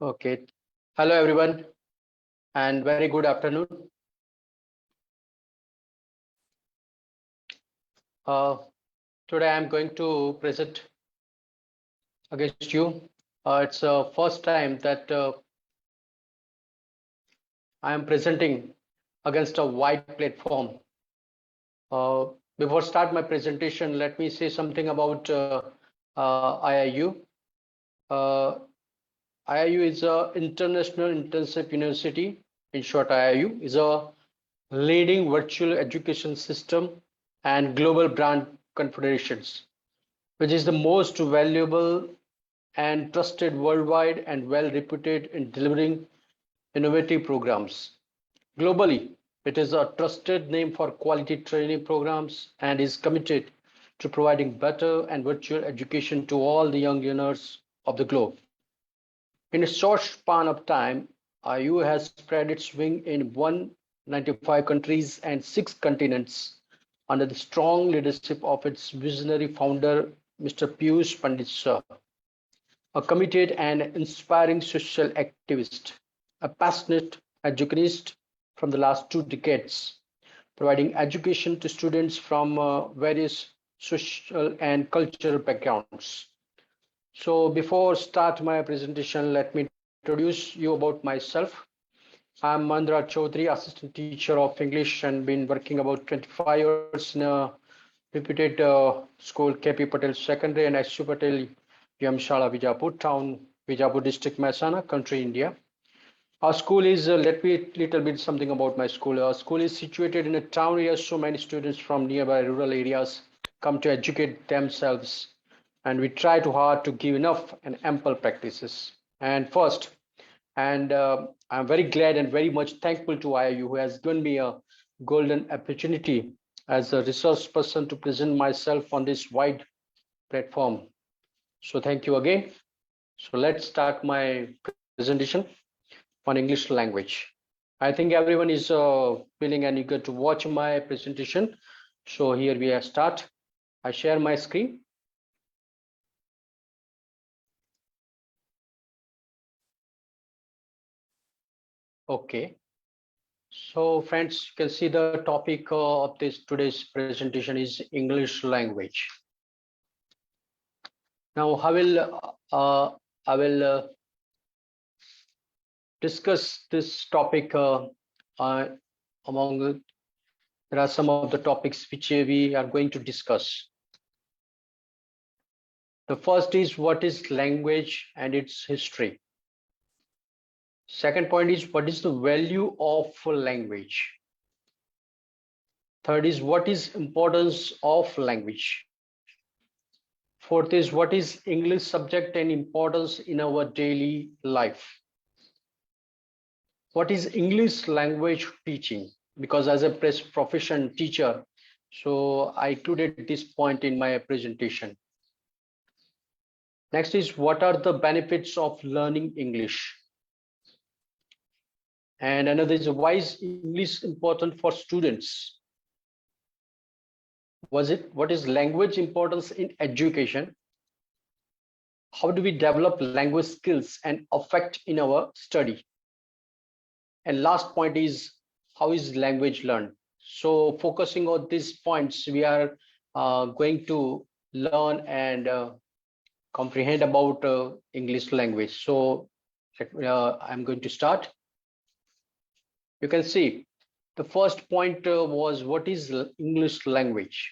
Okay. Hello, everyone, and very good afternoon. Uh, Today, I'm going to present against you. It's the first time that I am presenting against a wide platform. Uh, Before start my presentation, let me say something about IIU. Uh, IIU is a International Internship University. In short, IIU is a leading virtual education system and global brand confederations, which is the most valuable and trusted worldwide and well reputed in delivering innovative programs. Globally, it is a trusted name for quality training programs and is committed to providing better and virtual education to all the young learners of the globe. In a short span of time, IU has spread its wing in 195 countries and 6 continents under the strong leadership of its visionary founder, Mr. Piyush Pandit Shah, a committed and inspiring social activist, a passionate educationist from the last 2 decades, providing education to students from various social and cultural backgrounds. So before start my presentation, let me introduce you about myself. I'm Mandra Chaudhary, assistant teacher of English and been working about 25 years in a reputed school, KP Patel Secondary and SU Patel Yamshala, Vijapur town, Vijapur district, Mehsana, country, India. Our school is, let me little bit something about my school. Our school is situated in a town area, so many students from nearby rural areas come to educate themselves, and we try to hard to give enough and ample practices. And first, and I'm very glad and very much thankful to IIU who has given me a golden opportunity as a resource person to present myself on this wide platform. So thank you again. So let's start my presentation on English language. I think everyone is willing and eager to watch my presentation. So here we are start. I share my screen. Okay. So friends, you can see the topic of this today's presentation is English language. Now I will discuss this topic among there are some of the topics which we are going to discuss. The first is what is language and its history. Second point is what is the value of language. Third is what is importance of language. Fourth is what is English subject and importance in our daily life. What is English language teaching? Because as a profession teacher, so I included this point in my presentation. Next is what are the benefits of learning English? And another is why is English important for students? What is language importance in education? How do we develop language skills and affect in our study? And last point is how is language learned? So focusing on these points, we are going to learn and comprehend about English language. So I'm going to start. You can see the first point was what is English language?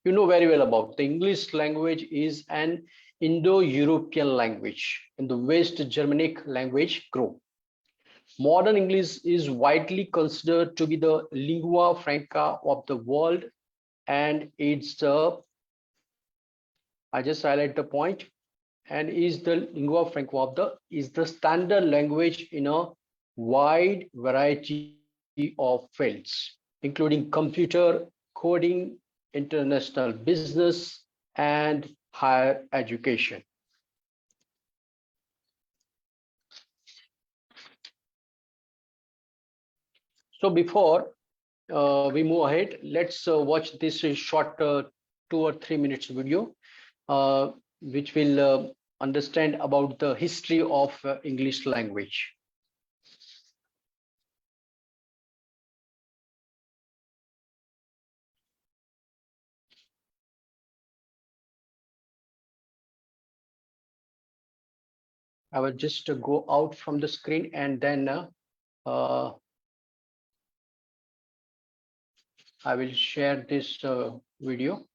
You know very well about the English language is an Indo-European language in the West Germanic language group. Modern English is widely considered to be the lingua franca of the world, and it's the I just highlight the point and is the lingua franca of the is the standard language in a wide variety of fields, including computer, coding, international business, and higher education. So before we move ahead, let's watch this short 2 or 3 minutes video, which will understand about the history of English language. I will just go out from the screen and then uh, I will share this video.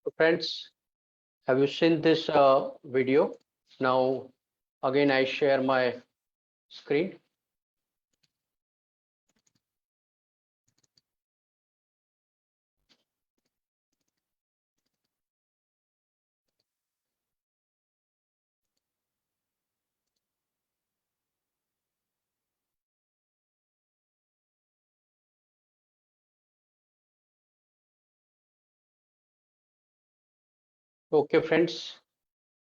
So friends, have you seen this video? Now, again, I share my screen. Okay, friends,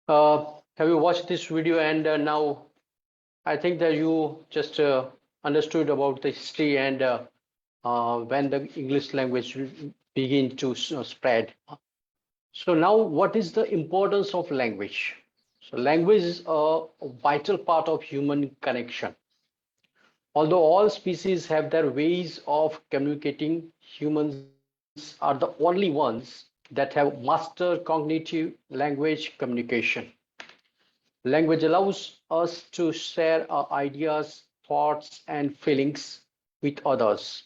have you watched this video? And now I think that you just understood about the history and when the English language begin to spread. So now, what is the importance of language? So language is a vital part of human connection. Although all species have their ways of communicating, humans are the only ones that have mastered cognitive language communication. Language allows us to share our ideas, thoughts, and feelings with others.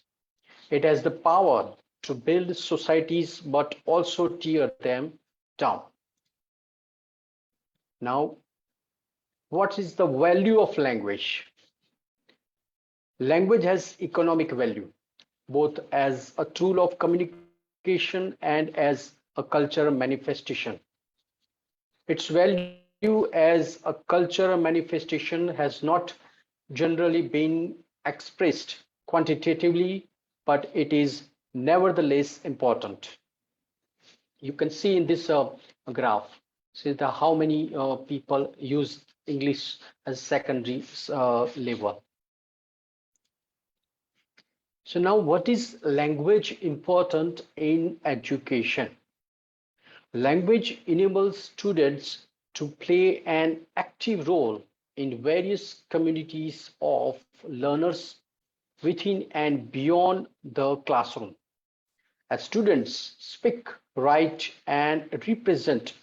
It has the power to build societies but also tear them down. Now, what is the value of language? Language has economic value, both as a tool of communication and as a cultural manifestation. Its value as a cultural manifestation has not generally been expressed quantitatively, but it is nevertheless important. You can see in this graph, see the how many people use English as secondary level. So now, what is language important in education? Language enables students to play an active role in various communities of learners within and beyond the classroom. As students speak, write, and represent,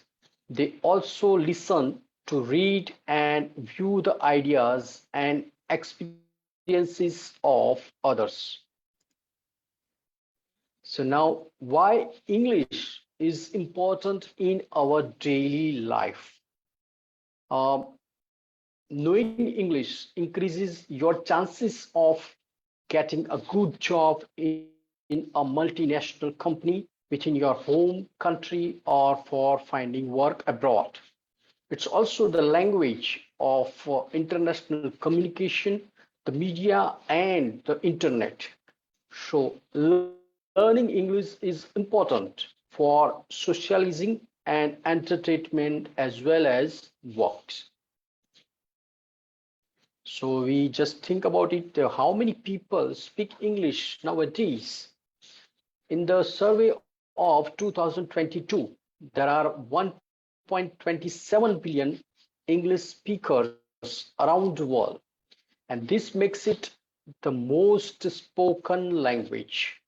they also listen to read and view the ideas and experiences of others. So now, why English is important in our daily life? Um, Knowing English increases your chances of getting a good job in a multinational company within your home country or for finding work abroad. It's also the language of international communication, the media, and the internet. So, learning English is important for socializing and entertainment as well as works. So we just think about it, how many people speak English nowadays? In the survey of 2022, there are 1.27 billion English speakers around the world, and this makes it the most spoken language,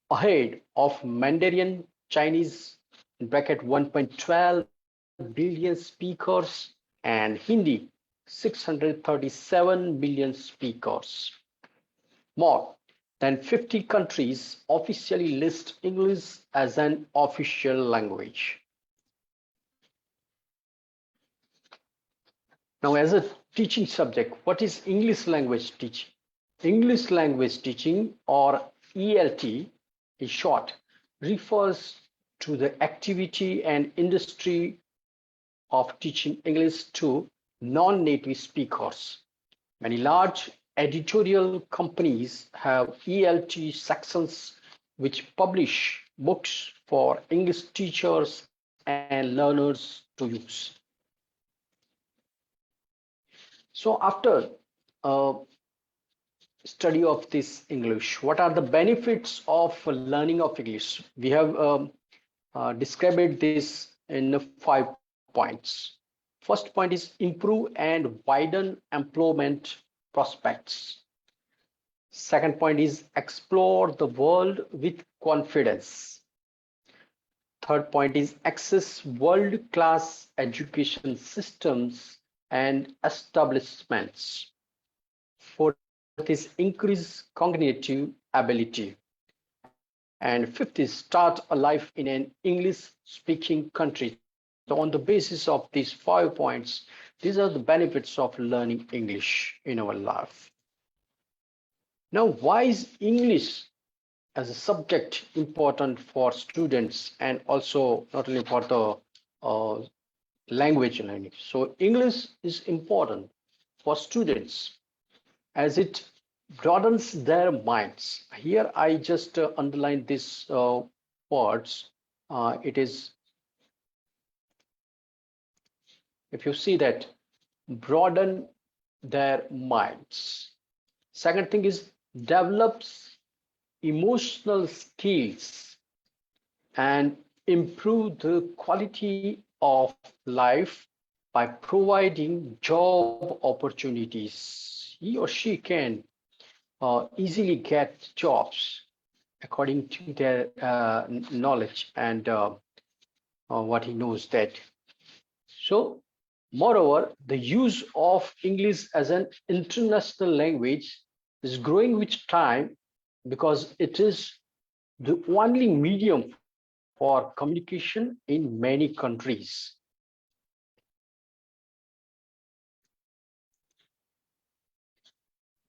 ahead of Mandarin Chinese (1.12 billion speakers) and Hindi (637 million speakers). More than 50 countries officially list English as an official language. Now, as a teaching subject, what is English language teaching? English language teaching, or ELT in short, refers to the activity and industry of teaching English to non-native speakers. Many large editorial companies have ELT sections which publish books for English teachers and learners to use. So after uh, study of this English, what are the benefits of learning of English? We have described this in 5 points. First point is improve and widen employment prospects. Second point is explore the world with confidence. Third point is access world-class education systems and establishments. Fourth is increase cognitive ability. And fifth is start a life in an English-speaking country. So on the basis of these 5 points, these are the benefits of learning English in our life. Now, why is English as a subject important for students and also not only for the uh, language learning? So English is important for students as it broadens their minds. Here I just underline these words. It is, if you see that, broaden their minds. Second thing is develops emotional skills and improve the quality of life by providing job opportunities. He or she can easily get jobs according to their knowledge and what he knows that. So, moreover, the use of English as an international language is growing with time because it is the only medium for communication in many countries.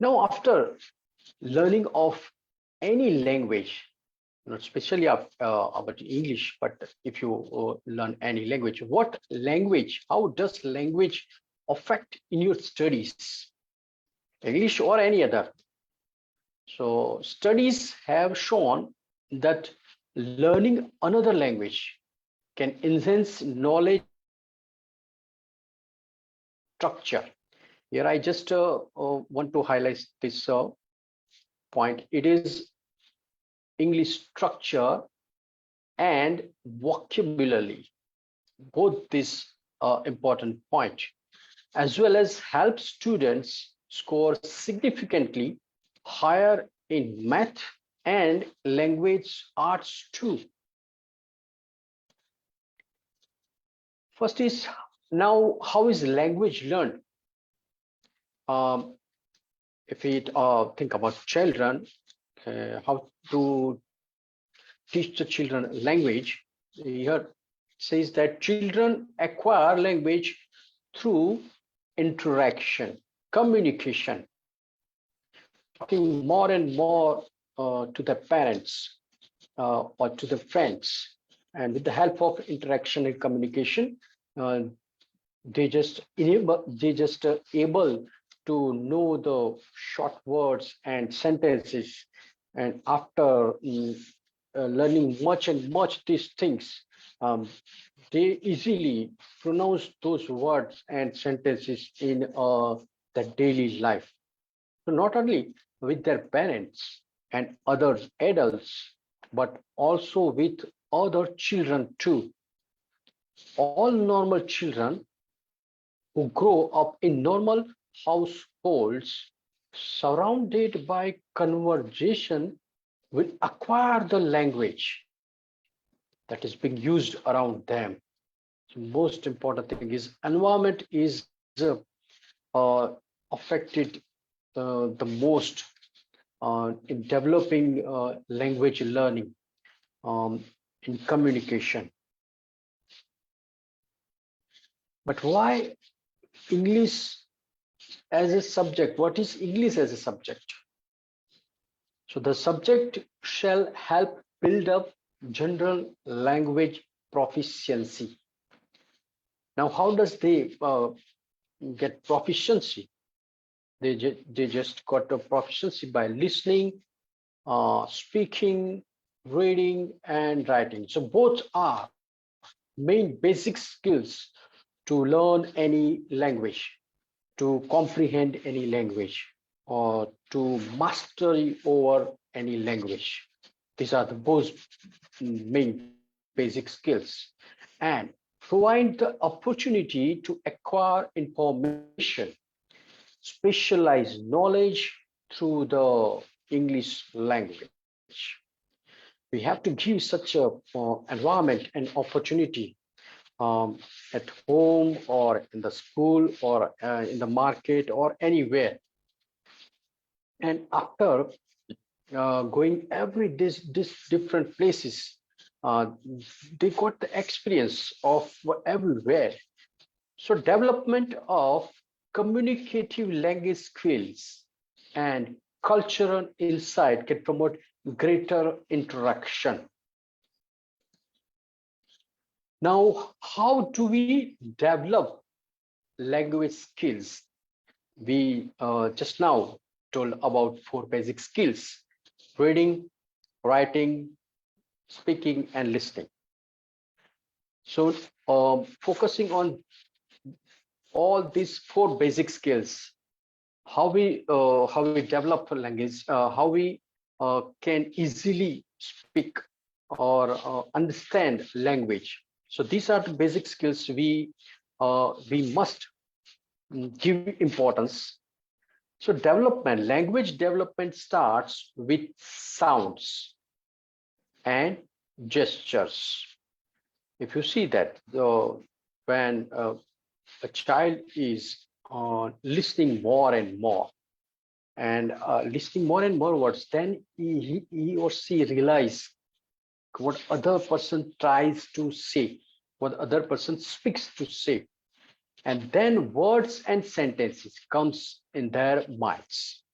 Now, after learning of any language, not especially about English, but if you learn any language, what language, how does language affect in your studies, English or any other? So studies have shown that learning another language can enhance knowledge structure. Here I just want to highlight this point. It is English structure and vocabulary, both this important point, as well as help students score significantly higher in math and language arts too. First is, now how is language learned? Um, if we think about children, how to teach the children language, here says that children acquire language through interaction, communication, talking more and more to the parents or to the friends. And with the help of interaction and communication, uh, they just able to know the short words and sentences. And after learning much and much these things, Um, they easily pronounce those words and sentences in the daily life. So not only with their parents and other adults, but also with other children too. All normal children who grow up in normal households surrounded by conversation will acquire the language that is being used around them. So most important thing is environment is affected the most in developing language learning, in communication. But why English as a subject? What is English as a subject? So the subject shall help build up general language proficiency. Now, how does they get proficiency? They just got the proficiency by listening, speaking, reading, and writing. So both are main basic skills to learn any language, to comprehend any language, or to mastery over any language. These are the both main basic skills. And provide the opportunity to acquire information, specialized knowledge through the English language. We have to give such a environment and opportunity, at home or in the school or in the market or anywhere. And after going every this different places, uh, they got the experience of everywhere. So development of communicative language skills and cultural insight can promote greater interaction. Now, how do we develop language skills? We just now told about four basic skills: reading, writing, speaking, and listening. So, focusing on all these four basic skills, how we develop a language, how we can easily speak or understand language. So these are the basic skills we must give importance. So development, language development starts with sounds and gestures. If you see that when a child is listening more and more, and listening more and more words, then he or she realize what other person tries to say, what other person speaks to say, and then words and sentences comes in their minds.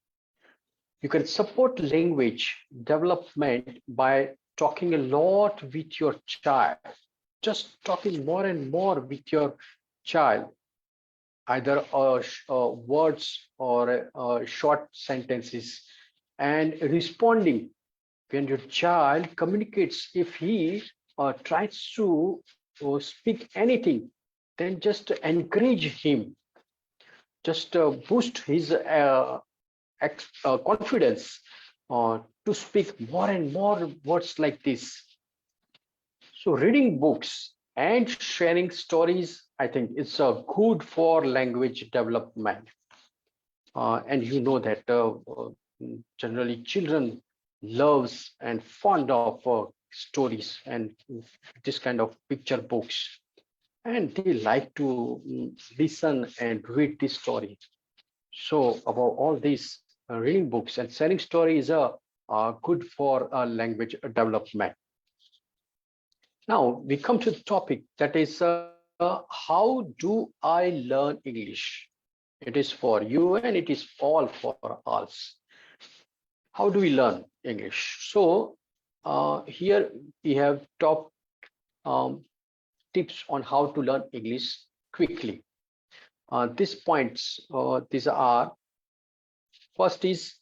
You can support language development by talking a lot with your child, just talking more and more with your child, either words or short sentences, and responding when your child communicates. If he tries to speak anything, then just encourage him, just boost his confidence to speak more and more words like this. So reading books and sharing stories, I think it's good for language development. And you know that generally children loves and fond of stories and this kind of picture books, and they like to listen and read this story. So about all these reading books and sharing stories are good for language development. Now we come to the topic that is, how do I learn English? It is for you and it is all for us. How do we learn English? So here we have top um, tips on how to learn English quickly. These points, these are: first is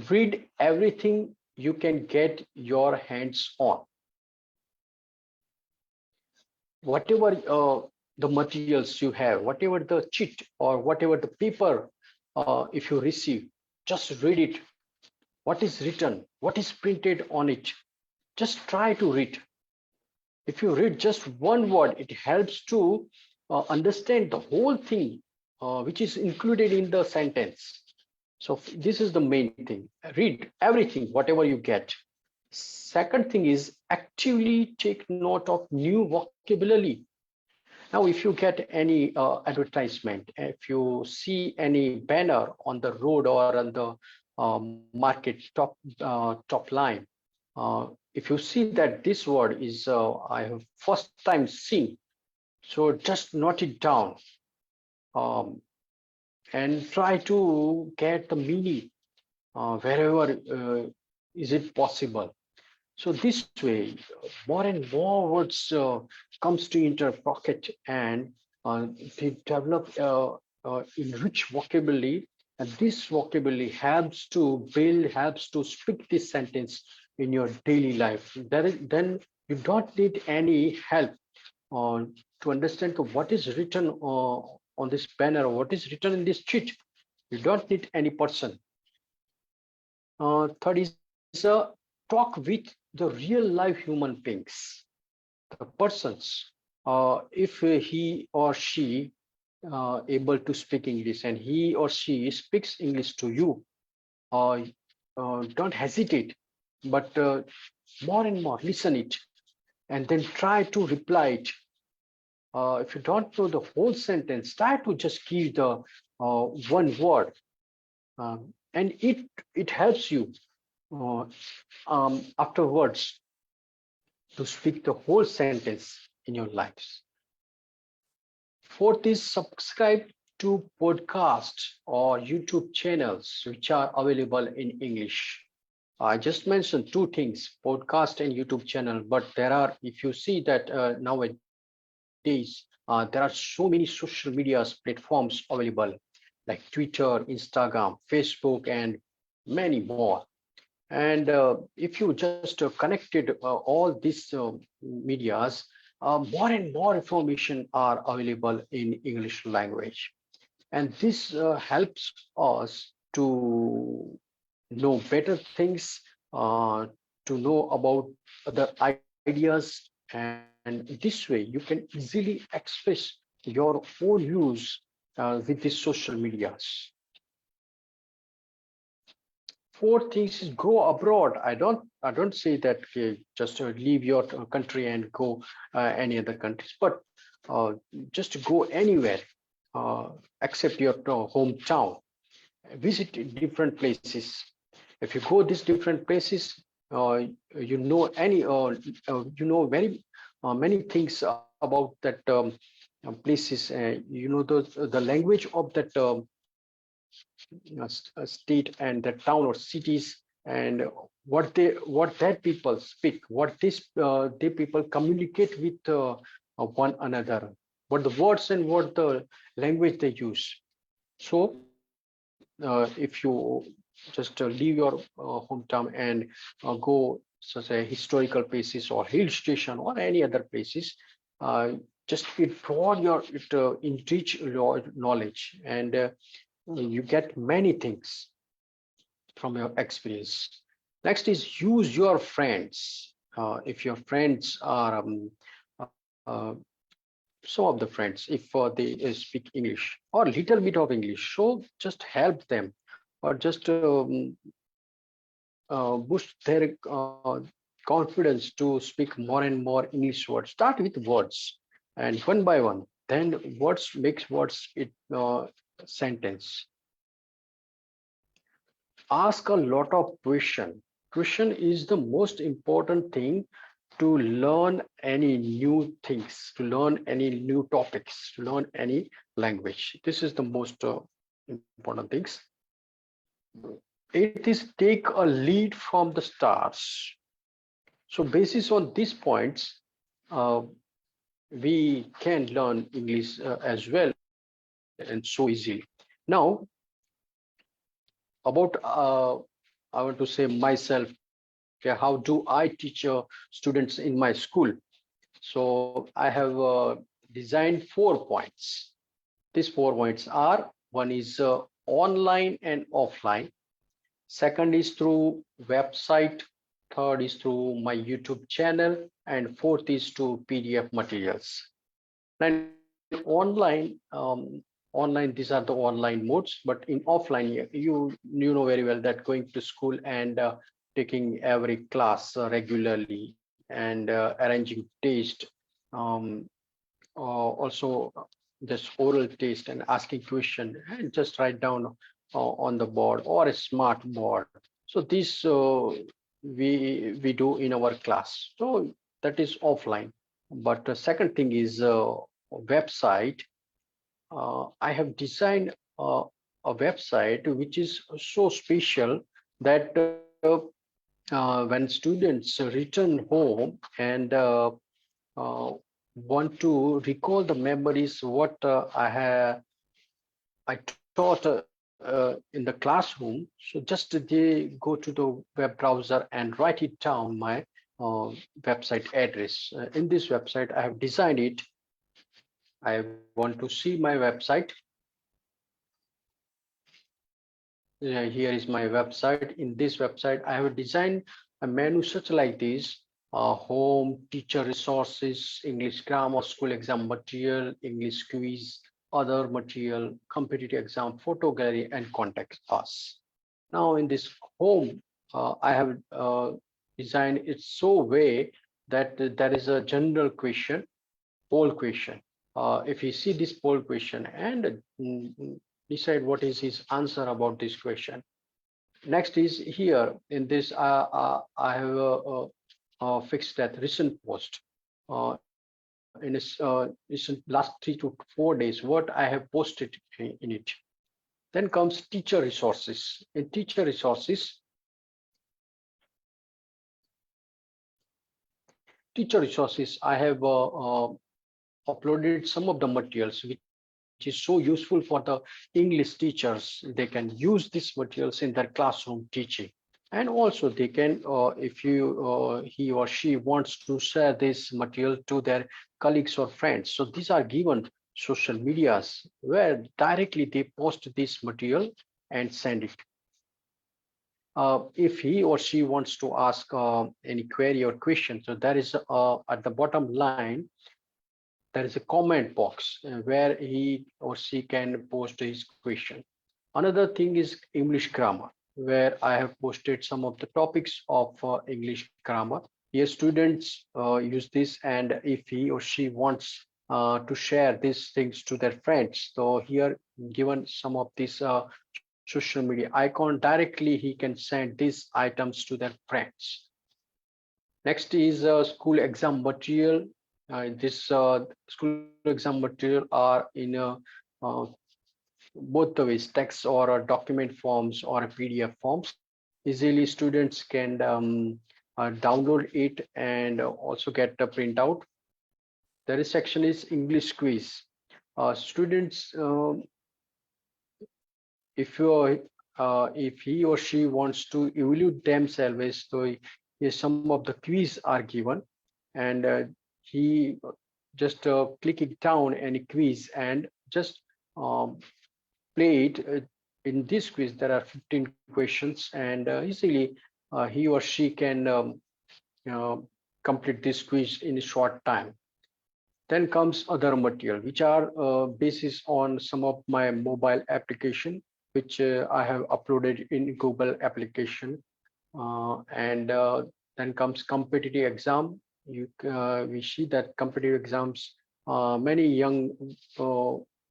read everything you can get your hands on. whatever the materials you have, whatever the cheat or whatever the paper, if you receive, just read it. What is written? What is printed on it? Just try to read. If you read just one word, it helps to understand the whole thing, which is included in the sentence. So this is the main thing. Read everything, whatever you get. Second thing is actively take note of new vocabulary. Now, if you get any advertisement, if you see any banner on the road or on the market top line, if you see that this word is I have first time seen, so just note it down, um, and try to get the meaning wherever is it possible. So this way, more and more words comes to your pocket, and they develop in rich vocabulary, and this vocabulary helps to build, helps to speak this sentence in your daily life. Then you don't need any help to understand what is written on this banner or what is written in this sheet. You don't need any person. Third is talk with the real life human beings, the persons. If he or she able to speak English and he or she speaks English to you, uh, don't hesitate, but more and more listen it, and then try to reply it. If you don't know the whole sentence, try to just give the one word, and it helps you uh, afterwards to speak the whole sentence in your lives. Fourth is subscribe to podcasts or YouTube channels which are available in English. I just mentioned two things, podcast and YouTube channel, but there are, if you see that nowadays, there are so many social media platforms available like Twitter, Instagram, Facebook, and many more. And if you just connected all these medias, more and more information are available in English language. And this helps us to know better things, to know about other ideas. And this way, you can easily express your own views with these social medias. Fourth things is go abroad. I don't say that just leave your country and go any other countries, but uh, just go anywhere except your hometown. Visit different places. If you go these different places, you know very many things about that places. You know the language of that state and the town or cities, and what that people speak, what this they people communicate with one another, what the words and what the language they use. So if you just leave your hometown and go such a historical places or hill station or any other places, uh, just it broad your it enrich your knowledge, and you get many things from your experience. Next is use your friends. If your friends are uh, some of the friends, if they speak English or little bit of English, so just help them or just boost their confidence to speak more and more English words. Start with words, and one by one, then words makes words it sentence. Ask a lot of question is the most important thing to learn any new things, to learn any new topics, to learn any language. This is the most important things. It is take a lead from the stars. So basis on these points, uh, we can learn English as well and so easily. Now about I want to say myself. Okay, how do I teach students in my school? So I have designed 4 points. These 4 points are: one is online and offline, second is through website, third is through my YouTube channel, and fourth is to PDF materials. And online, these are the online modes, but in offline, you know very well that going to school and taking every class regularly and arranging taste, um, also just oral taste and asking question and just write down on the board or a smart board. So this we do in our class. So that is offline. But the second thing is website. I have designed a website which is so special that when students return home and want to recall the memories what I taught in the classroom. So just they go to the web browser and write it down my website address. In this website, I have designed it. I want to see my website. Here is my website. In this website, I have designed a menu such like this: home, teacher resources, English grammar, school exam material, English quiz, other material, competitive exam, photo gallery, and contact us. Now, in this home, I have designed it so way that there is a general question, poll question. If you see this poll question and decide what is his answer about this question. Next is here in this, I have fixed that recent post in last 3 to 4 days, what I have posted in it. Then comes teacher resources. In teacher resources, I have uploaded some of the materials which is so useful for the English teachers. They can use these materials in their classroom teaching. And also they can, if he or she wants to share this material to their colleagues or friends. So these are given social medias where directly they post this material and send it. If he or she wants to ask any query or question, so there is at the bottom line, there is a comment box where he or she can post his question. Another thing is English grammar, where I have posted some of the topics of English grammar. Here, students use this, and if he or she wants to share these things to their friends, so here given some of these social media icon, directly he can send these items to their friends. Next is school exam material. This school exam material are in uh, both the ways, text or document forms or PDF forms. Easily students can download it and also get the printout. The next section is English quiz. Students, if he or she wants to evaluate themselves, so some of the quiz are given, and he just click it down any quiz and just um, play it. In this quiz, there are 15 questions, and easily he or she can uh, complete this quiz in a short time. Then comes other material, which are basis on some of my mobile application, which I have uploaded in Google application. And then comes competitive exam. We see that competitive exams, many young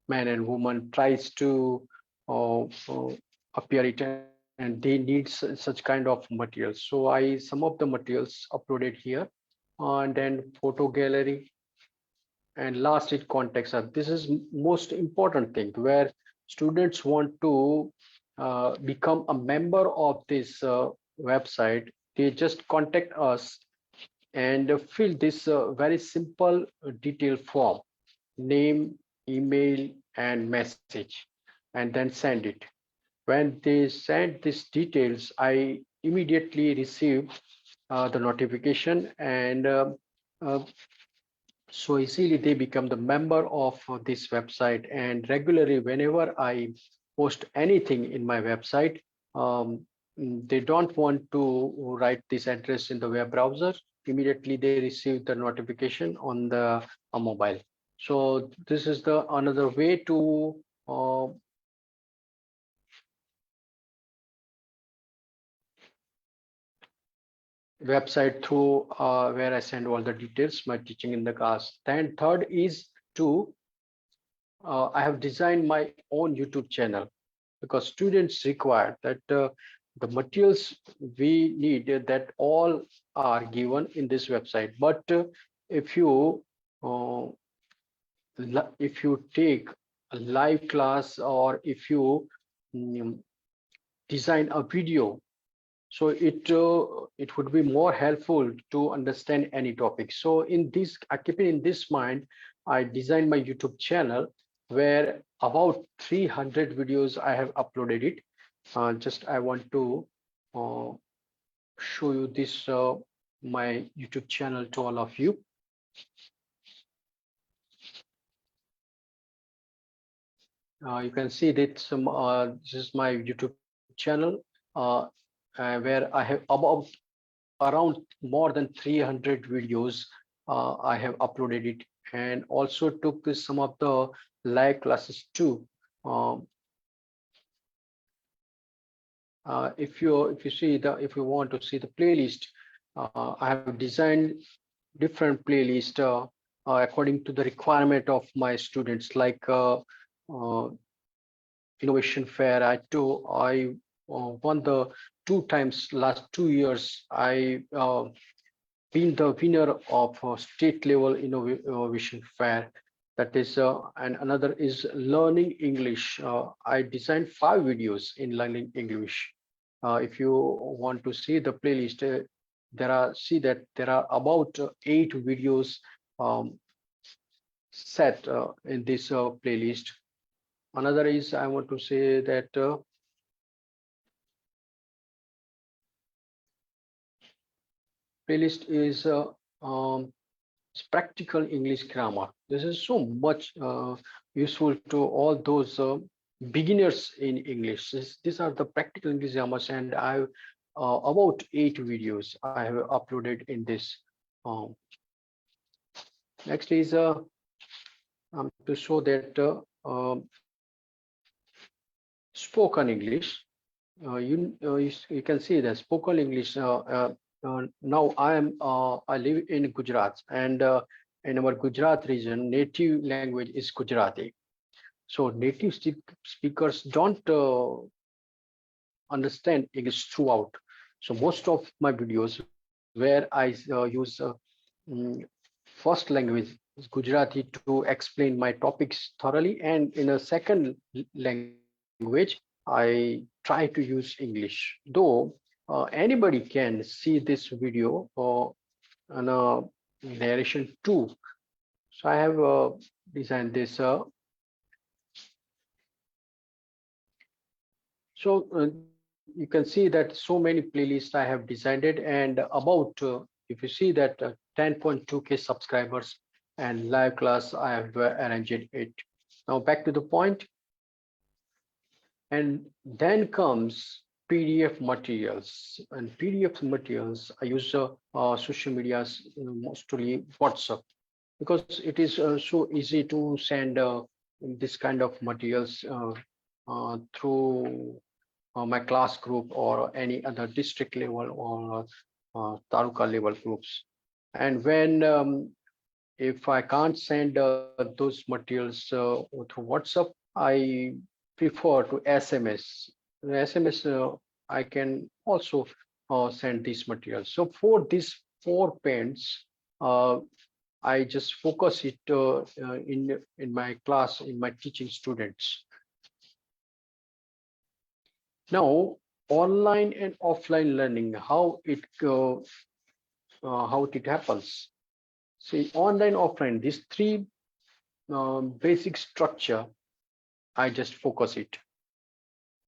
men and women tries to appear it, and they need such kind of materials. So some of the materials uploaded here, and then photo gallery, and last is context. This is most important thing where students want to become a member of this website. They just contact us and fill this very simple detail form: name, email, and message, and then send it. When they send these details, I immediately receive the notification, and uh, So easily they become the member of this website, and regularly whenever I post anything in my website, um, they don't want to write this address in the web browser. Immediately they receive the notification on the mobile. So this is the another way to uh, website through where I send all the details my teaching in the class. Then third is to I have designed my own YouTube channel because students require that the materials we need that all are given in this website. But if you uh, if you take a live class, or if you mm, design a video, so it would be more helpful to understand any topic. So in this, keeping in this mind, I designed my YouTube channel where about 300 videos I have uploaded it. Just I want to uh, show you this my YouTube channel to all of you. You can see that some this is my YouTube channel, uh, where I have about around more than 300 videos I have uploaded it, and also took some of the live classes too. Um, if you see the if you want to see the playlist, I have designed different playlist according to the requirement of my students. Like uh, innovation fair, I won the two times last 2 years. I been the winner of a state level innovation fair. That is, and another is learning English. I designed 5 videos in learning English. If you want to see the playlist, there are see that there are about 8 videos um, set in this playlist. Another is I want to say that playlist is practical English grammar. This is so much useful to all those beginners in English. These are the practical English grammars, and I have about 8 videos I have uploaded in this. Um, Next is to show that spoken English. You can see that spoken English. Now I live in Gujarat, and in our Gujarat region, native language is Gujarati. So native speakers don't understand English throughout. So most of my videos where I use mm, first language is Gujarati to explain my topics thoroughly, and in a second language I try to use English. Though anybody can see this video on a narration too. So I have designed this. So you can see that so many playlists I have designed it, and about if you see that 10.2K subscribers and live class I have arranged it. Now back to the point, and then comes PDF materials. And PDF materials I use social medias, mostly WhatsApp, because it is so easy to send this kind of materials through my class group or any other district level or taluka level groups. And when if I can't send those materials through WhatsApp, I prefer to SMS. The SMS I can also send these materials. So for these 4 pens, uh, I just focus it in my class, in my teaching students. Now, online and offline learning, how it happens. See, online, offline, these three basic structure, I just focus it.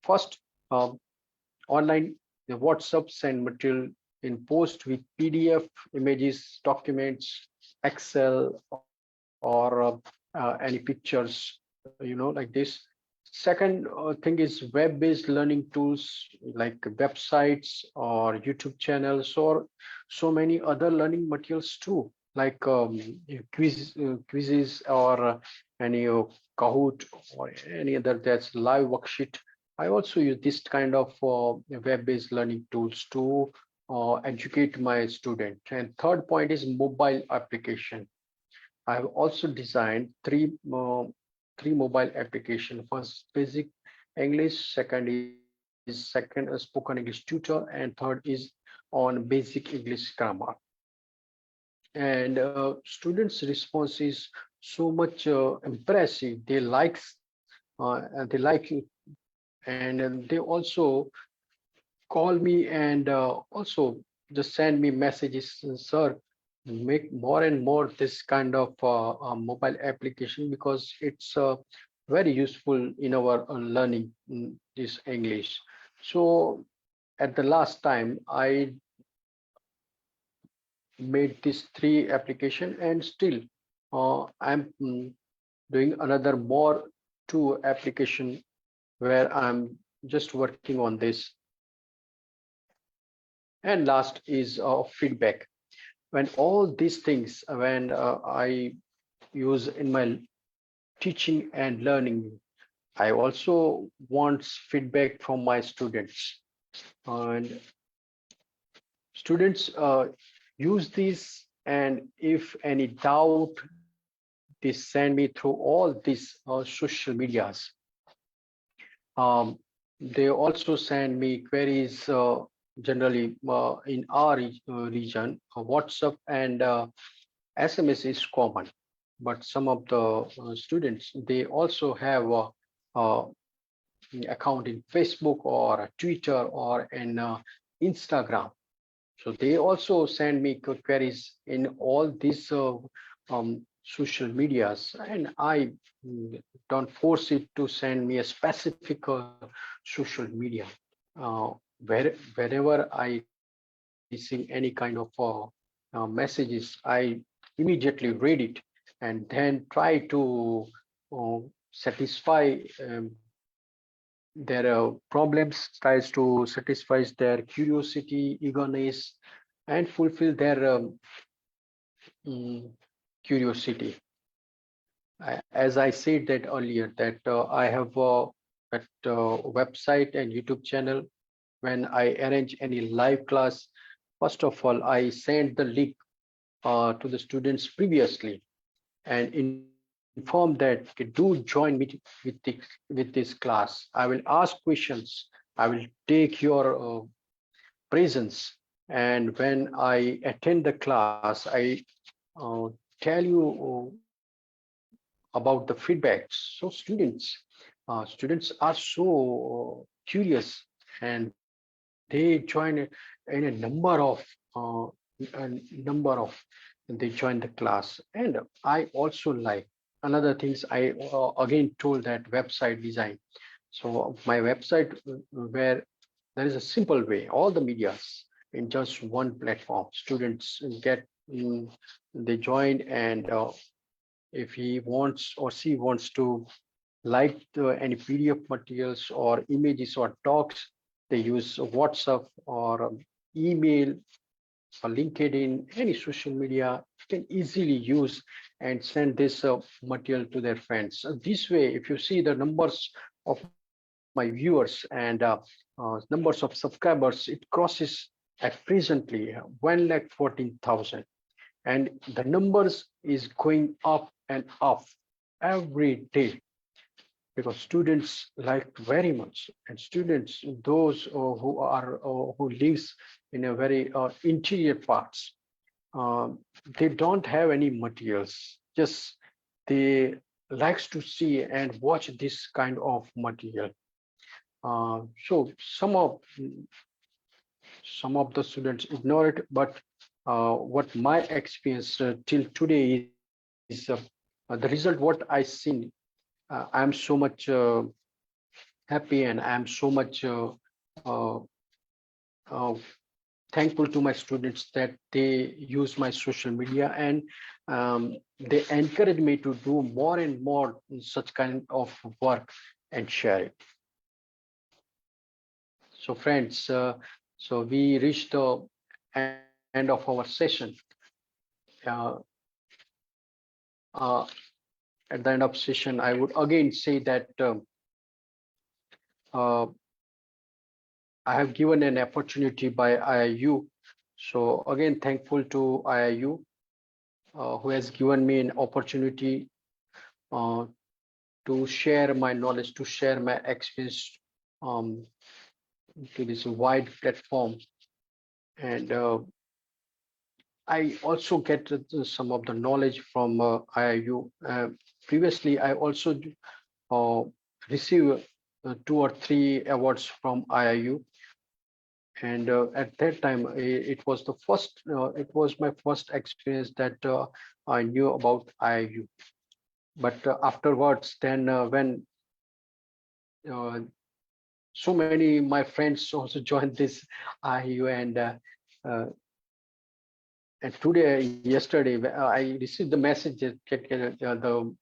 First, um, online, the WhatsApp send material in post with PDF, images, documents, Excel, or or any pictures, like this. Second thing is web-based learning tools like websites or YouTube channels or so many other learning materials too, like quizzes or any Kahoot or any other that's live worksheet. I also use this kind of web-based learning tools to educate my student. And third point is mobile application. I have also designed three mobile application. First, basic English. Second is spoken English tutor, and third is on basic English grammar. And students' response is so much impressive. They like it, and they also call me and also just send me messages, sir, make more and more this kind of mobile application because it's very useful in our learning this English. So at the last time I made these three application, and still I'm doing another more two application where I'm just working on this. And last is feedback. When all these things, when I use in my teaching and learning, I also want feedback from my students. And students use this, and if any doubt, they send me through all these social medias. um, they also send me queries, generally in our region. WhatsApp and SMS is common, but some of the students, they also have uh, account in Facebook or Twitter or in Instagram. So they also send me queries in all these social medias, and I don't force it to send me a specific social media. Wherever I receive any kind of messages, I immediately read it and then try to uh, satisfy their problems, tries to satisfy their curiosity, eagerness, and fulfill their mm, curiosity. As I said that earlier, that I have that website and YouTube channel. When I arrange any live class, first of all, I send the link to the students previously and inform that, okay, do join me with this class. I will ask questions. I will take your presence, and when I attend the class, I tell you about the feedbacks. So students are so curious, and they join in a number of they join the class. And I also like another things. I again told that website design. So my website, where there is a simple way, all the medias in just one platform. Students get they join, and if he wants or she wants to like any PDF materials or images or talks, they use WhatsApp or email or LinkedIn, any social media, can easily use and send this material to their friends. So this way, if you see the numbers of my viewers and numbers of subscribers, it crosses at presently 1,14,000, and the numbers is going up and up every day, because students like very much. And students, those who lives in a very interior parts, um, they don't have any materials, just they likes to see and watch this kind of material. So some of the students ignore it, but what my experience till today is the result what I seen. I'm so much happy, and I'm so much uh, uh, thankful to my students that they use my social media, and they encourage me to do more and more such kind of work and share it. So friends, so we reached the end of our session. Uh, uh, at the end of session, I would again say that uh, I have given an opportunity by IIU. So again, thankful to IIU who has given me an opportunity uh, to share my knowledge, to share my experience um, to this wide platform. And I also get some of the knowledge from IIU. Previously, I also uh, received two or three awards from IIU. And at that time, it was the first, it was my first experience that I knew about IIU. But afterwards, then when uh, so many my friends also joined this IIU, uh, and today, yesterday, I received the message that the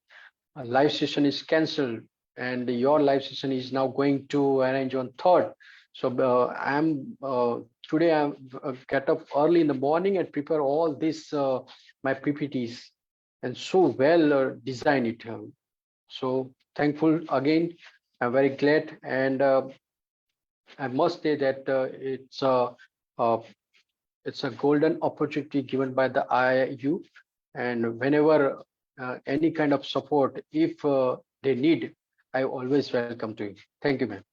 live session is cancelled, and your live session is now going to arrange on third. So I'm today I get up early in the morning and prepare all this my PPTs and so well design it. So thankful again. I'm very glad, and I must say that uh, it's a golden opportunity given by the IIU, and whenever any kind of support, if they need, I always welcome to you. Thank you, ma'am.